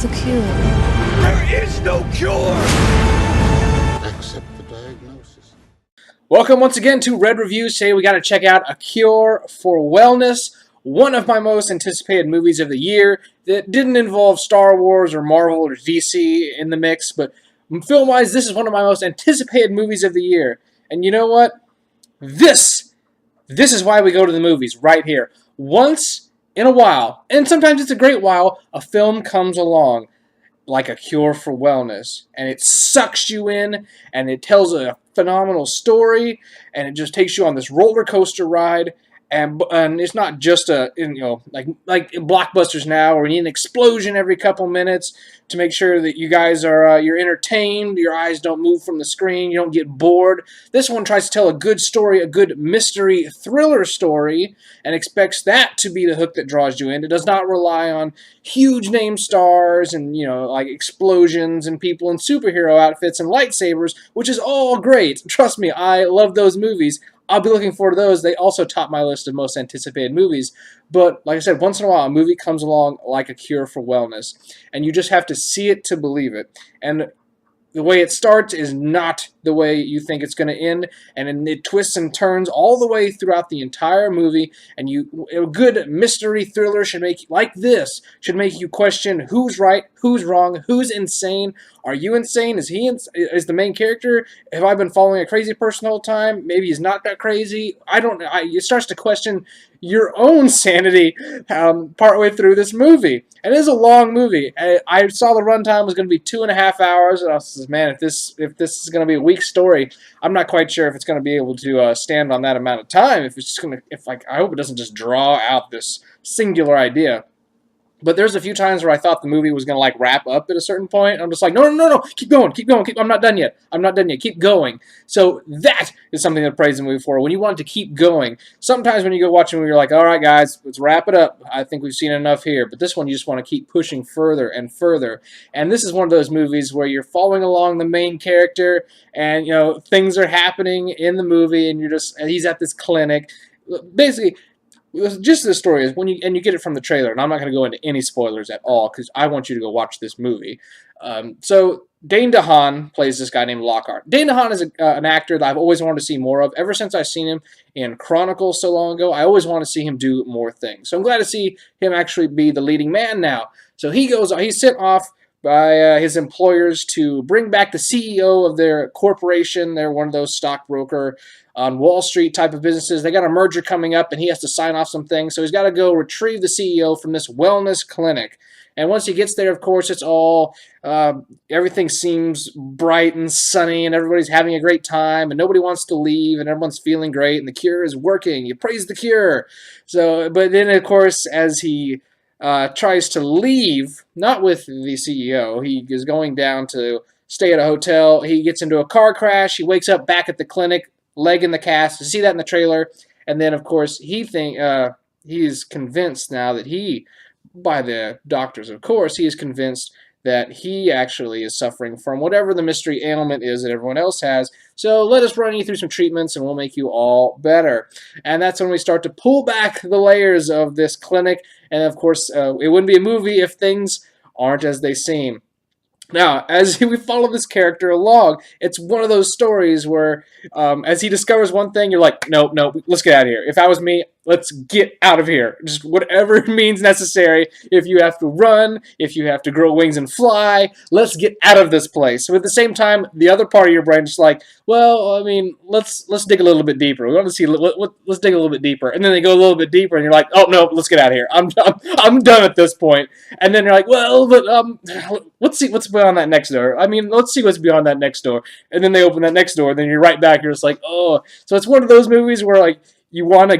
the cure? There is no cure! Accept the diagnosis. Welcome once again to Red Reviews. Today we got to check out A Cure for Wellness, one of my most anticipated movies of the year that didn't involve Star Wars or Marvel or DC in the mix, but film-wise, this is one of my most anticipated movies of the year. And you know what? This is why we go to the movies, right here. Once in a while, and sometimes it's a great while, a film comes along like A Cure for Wellness, and it sucks you in, and it tells a phenomenal story, and it just takes you on this roller coaster ride. And it's not just like blockbusters now, where you need an explosion every couple minutes to make sure that you guys are you're entertained, your eyes don't move from the screen, you don't get bored. This one tries to tell a good story, a good mystery thriller story, and expects that to be the hook that draws you in. It does not rely on huge name stars and like explosions and people in superhero outfits and lightsabers, which is all great. Trust me, I love those movies. I'll be looking forward to those. They also top my list of most anticipated movies. But like I said, once in a while, a movie comes along like A Cure for Wellness. And you just have to see it to believe it. And the way it starts is not the way you think it's going to end. And it twists and turns all the way throughout the entire movie. And a good mystery thriller should make you question who's right, who's wrong, who's insane. Are you insane? Is is the main character? Have I been following a crazy person the whole time? Maybe he's not that crazy. I don't know. It starts to question your own sanity partway through this movie. And it is a long movie. I saw the runtime was going to be 2.5 hours, and I was like, man, if this is going to be a weak story, I'm not quite sure if it's going to be able to stand on that amount of time. I hope it doesn't just draw out this singular idea. But there's a few times where I thought the movie was going to wrap up at a certain point. I'm just like, no, keep going. I'm not done yet. Keep going. So that is something to praise the movie for. When you want it to keep going, sometimes when you go watch a movie, you're like, all right, guys, let's wrap it up. I think we've seen enough here. But this one, you just want to keep pushing further and further. And this is one of those movies where you're following along the main character, and things are happening in the movie, and he's at this clinic. Basically, just the story is you get it from the trailer, and I'm not going to go into any spoilers at all because I want you to go watch this movie. So Dane DeHaan plays this guy named Lockhart. Dane DeHaan is an actor that I've always wanted to see more of. Ever since I've seen him in Chronicles so long ago, I always want to see him do more things. So I'm glad to see him actually be the leading man now. So he's sent off by his employers to bring back the CEO of their corporation. They're one of those stockbroker on Wall Street type of businesses. They got a merger coming up, and he has to sign off some things. So he's got to go retrieve the CEO from this wellness clinic. And once he gets there, of course, it's all, everything seems bright and sunny, and everybody's having a great time, and nobody wants to leave, and everyone's feeling great, and the cure is working. You praise the cure. But then, of course, as he tries to leave, not with the CEO, he is going down to stay at a hotel. He gets into a car crash. He wakes up back at the clinic, leg in the cast. You see that in the trailer. And then, of course, he's convinced now that by the doctors, of course, he is convinced that he actually is suffering from whatever the mystery ailment is that everyone else has. So let us run you through some treatments, and we'll make you all better. And that's when we start to pull back the layers of this clinic. And, of course, it wouldn't be a movie if things aren't as they seem. Now, as we follow this character along, it's one of those stories where as he discovers one thing, you're like, no, let's get out of here. If that was me, let's get out of here. Just whatever means necessary. If you have to run, if you have to grow wings and fly, let's get out of this place. So at the same time, the other part of your brain is like, well, I mean, let's dig a little bit deeper. We want to see, let's dig a little bit deeper. And then they go a little bit deeper, and you're like, oh, no, let's get out of here. I'm done at this point. And then you're like, well, but let's see what's beyond that next door. I mean, let's see what's beyond that next door. And then they open that next door, and then you're right back. You're just like, oh. So it's one of those movies where, you want to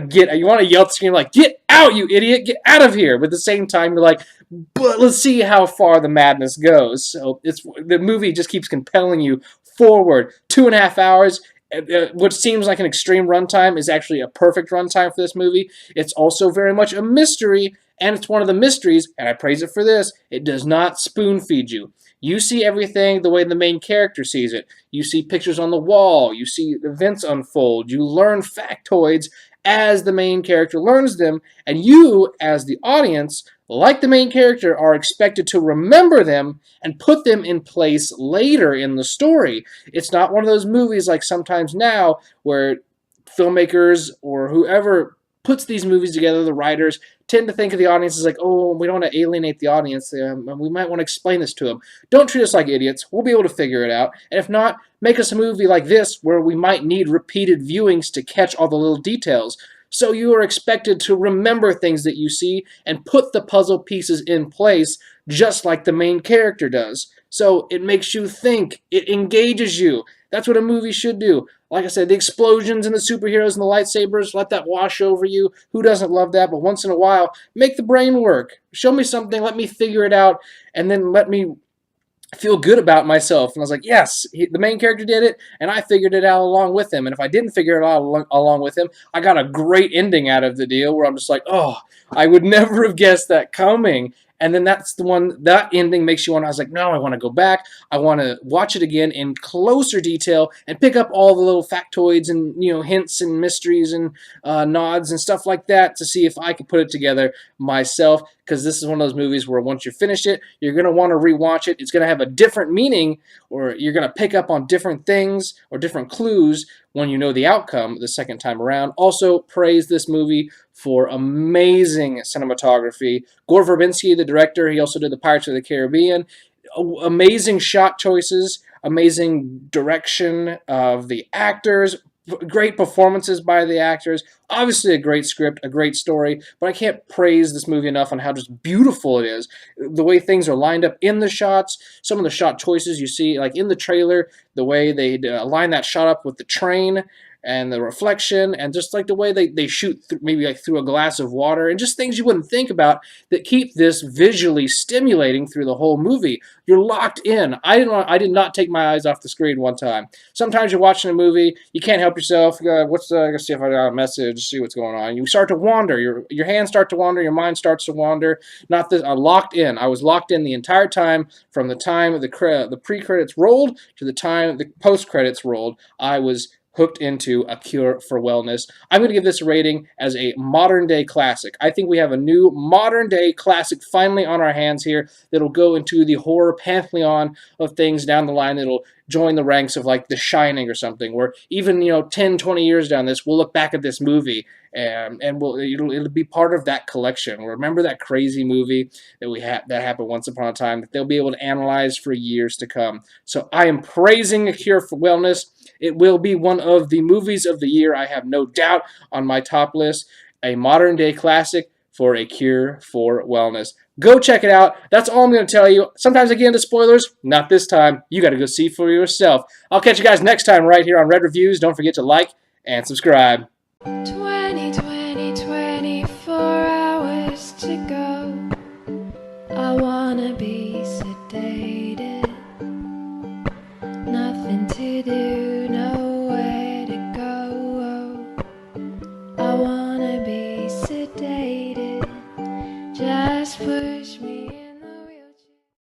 yell at the screen like, get out, you idiot, get out of here. But at the same time, you're like, but let's see how far the madness goes. So the movie just keeps compelling you forward. 2.5 hours. What seems like an extreme runtime is actually a perfect runtime for this movie. It's also very much a mystery, and it's one of the mysteries, and I praise it for this, it does not spoon feed you. You see everything the way the main character sees it. You see pictures on the wall. You see events unfold. You learn factoids as the main character learns them, and you, as the audience, like the main character, are expected to remember them and put them in place later in the story. It's not one of those movies like sometimes now where filmmakers or whoever puts these movies together, the writers, tend to think of the audience as like, oh, we don't want to alienate the audience. We might want to explain this to them. Don't treat us like idiots. We'll be able to figure it out. And if not, make us a movie like this where we might need repeated viewings to catch all the little details. So you are expected to remember things that you see and put the puzzle pieces in place just like the main character does. So it makes you think. It engages you. That's what a movie should do. Like I said, the explosions and the superheroes and the lightsabers, let that wash over you. Who doesn't love that? But once in a while, make the brain work. Show me something, let me figure it out, and then let me feel good about myself. And I was like, yes, the main character did it, and I figured it out along with him. And if I didn't figure it out along with him, I got a great ending out of the deal where I'm just like, oh, I would never have guessed that coming. And then that's the one, that ending makes you want to, I was like, no, I want to go back. I want to watch it again in closer detail and pick up all the little factoids and, hints and mysteries and nods and stuff like that to see if I can put it together myself. Because this is one of those movies where once you finish it, you're going to want to rewatch it. It's going to have a different meaning, or you're going to pick up on different things or different clues when you know the outcome the second time around. Also, praise this movie for amazing cinematography. Gore Verbinski, the director, he also did the Pirates of the Caribbean. Amazing shot choices, amazing direction of the actors, great performances by the actors, obviously a great script, a great story, but I can't praise this movie enough on how just beautiful it is. The way things are lined up in the shots, some of the shot choices you see, like in the trailer, the way they line that shot up with the train and the reflection, and just like the way they shoot maybe like through a glass of water, and just things you wouldn't think about that keep this visually stimulating through the whole movie. You're locked in. I did not take my eyes off the screen one time. Sometimes you're watching a movie, you can't help yourself. Let's see if I got a message, see what's going on. You start to wander. Your hands start to wander. Your mind starts to wander. Not this. I'm locked in. I was locked in the entire time from the time the pre-credits rolled to the time the post-credits rolled. I was hooked into A Cure for Wellness. I'm going to give this a rating as a modern-day classic. I think we have a new modern-day classic finally on our hands here that'll go into the horror pantheon of things down the line that'll join the ranks of like The Shining or something, where even 10, 20 years down this, we'll look back at this movie and it'll be part of that collection. Remember that crazy movie that happened once upon a time that they'll be able to analyze for years to come. So I am praising A Cure for Wellness. It will be one of the movies of the year, I have no doubt, on my top list. A modern-day classic for A Cure for Wellness. Go check it out. That's all I'm going to tell you. Sometimes I get into spoilers. Not this time. You got to go see for yourself. I'll catch you guys next time right here on Red Reviews. Don't forget to like and subscribe. 24 hours to go. I wanna be sedated.